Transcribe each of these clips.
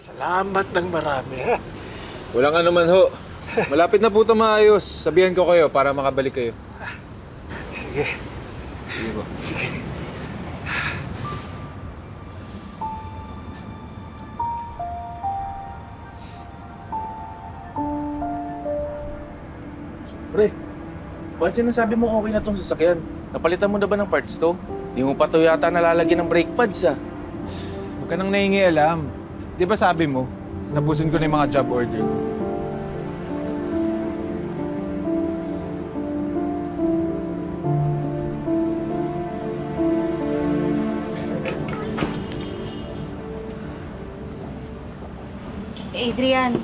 Salamat ng marami, ha? Walang ano man ho. Malapit na po ito maayos. Sabihan ko kayo para makabalik kayo. Sige. Sige po. Sige. Pre, bakit sinasabi mo okay na tong sasakyan? Napalitan mo na ba ng parts to? Di mo pa to yata nalalagyan ng brake pads ah. Huwag ka nang nahingi-alam. Di ba sabi mo, tapusin ko na yung mga job order ko. Adrian,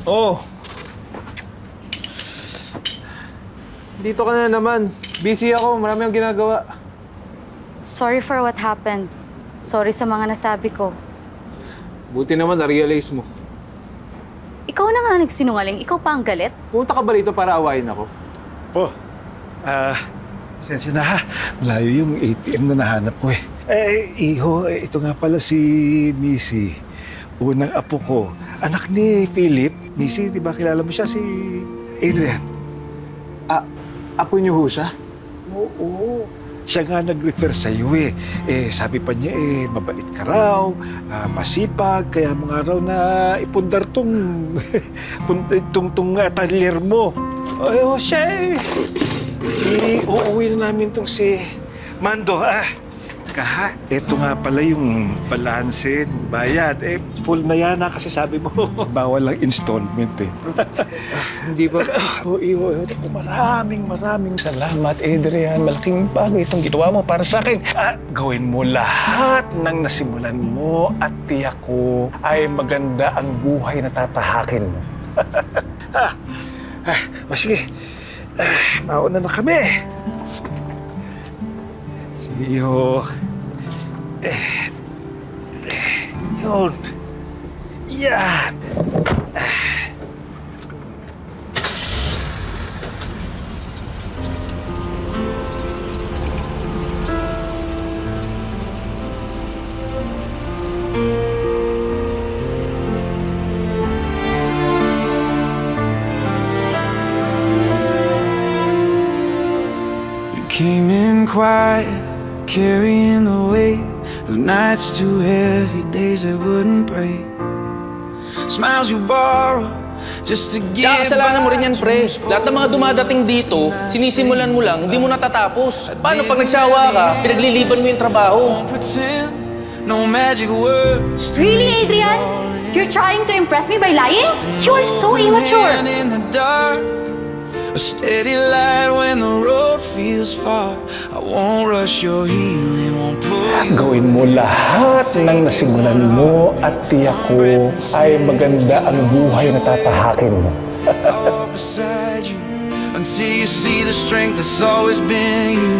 Oh! Dito ka na naman. Busy ako. Marami akong ginagawa. sorry for what happened. Sorry sa mga nasabi ko. Buti naman na-realize mo. Ikaw na nga nagsinungaling. Ikaw pa ang galit. Pumunta ka ba rito para awayin ako? Po, sensya na ha. Malayo yung ATM na nahanap ko eh. Iho, ito nga pala si Missy. Unang apo ko. Anak ni Philip. Missy, di ba kilala mo siya? Si Adrian. Apo niyo ho siya? Oo. Siya nga nag-refer sa iyo eh. Sabi pa niya mabait ka raw, masipag, kaya mga raw na ipundar tong talyer mo. Siya uuwi na namin tong si Mando. Ito nga pala yung balanse, bayad. Full na yan kasi sabi mo, bawal lang installment eh. Hindi ba? Maraming salamat, Adrian. Malaking bagay itong ginawa mo para sa akin. Gawin mo lahat ng nasimulan mo at tiyak ko ay maganda ang buhay na tatahakin mo. Sige, mauna na kami. Sige, Iho. Yun. Yan. You came in quiet, carrying the weight of nights too heavy, days that wouldn't break. Smiles you borrow just to get Tsaka kasalanan mo rin yan, pre. by. Lahat ng mga dumadating dito, sinisimulan mo lang, hindi mo natatapos. Paano pag nagsawa ka, pinagliliban mo yung trabaho? Won't pretend, no magic words. to Really, make it Adrian? all You're trying to impress me by lying? You're so immature. Man in the dark, a steady light when the road feels far. I won't rush your healing, won't pull you. Gawin mo lahat ng nasimulan mo at tiyak ko ay maganda ang buhay na tatahakin mo. I'll walk beside you until you see the strength that's always been you.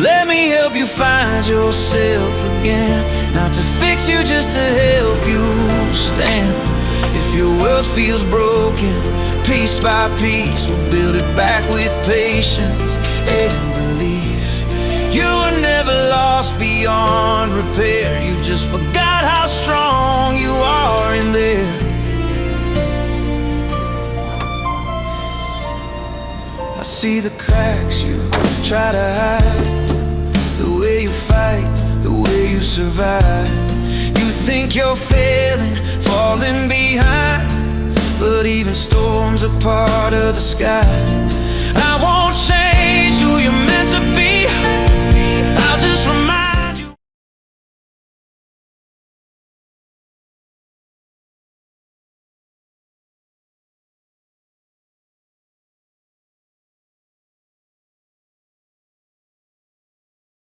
Let me help you find yourself again, not to fix you, just to help you stand. If your world feels broken, piece by piece, we'll build it back with patience and belief. You were never lost beyond repair. You just forgot how strong you are in there. I see the cracks you try to hide, the way you fight, the way you survive. You think you're failing, falling behind, but even storms are part of the sky. I won't change